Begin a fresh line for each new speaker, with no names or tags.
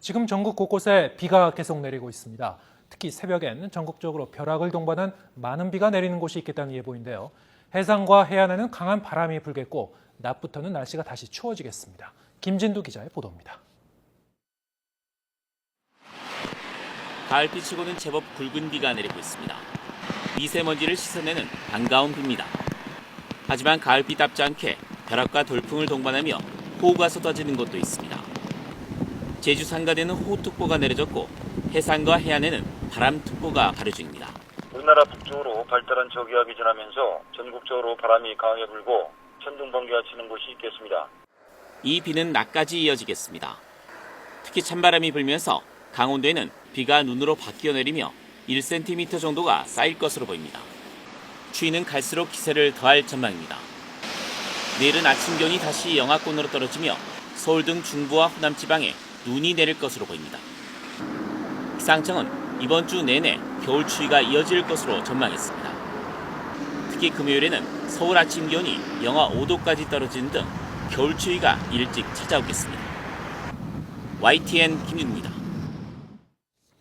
지금 전국 곳곳에 비가 계속 내리고 있습니다. 특히 새벽엔 전국적으로 벼락을 동반한 많은 비가 내리는 곳이 있겠다는 예보인데요. 해상과 해안에는 강한 바람이 불겠고 낮부터는 날씨가 다시 추워지겠습니다. 김진두 기자의 보도입니다.
가을비치고는 제법 굵은 비가 내리고 있습니다. 미세먼지를 씻어내는 반가운 비입니다. 하지만 가을비답지 않게 벼락과 돌풍을 동반하며 호우가 쏟아지는 곳도 있습니다. 제주 상가대는 호우특보가 내려졌고 해상과 해안에는 바람특보가 발효 중입니다.
우리나라 북쪽으로 발달한 저기압이 지나면서 전국적으로 바람이 강하게 불고 천둥 번개가 치는 곳이 있겠습니다.
이 비는 낮까지 이어지겠습니다. 특히 찬바람이 불면서 강원도에는 비가 눈으로 바뀌어 내리며 1cm 정도가 쌓일 것으로 보입니다. 추위는 갈수록 기세를 더할 전망입니다. 내일은 아침 기온이 다시 영하권으로 떨어지며 서울 등 중부와 호남 지방에 눈이 내릴 것으로 보입니다. 기상청은 이번 주 내내 겨울 추위가 이어질 것으로 전망했습니다. 특히 금요일에는 서울 아침 기온이 영하 5도까지 떨어지는 등 겨울 추위가 일찍 찾아오겠습니다. YTN 김준입니다.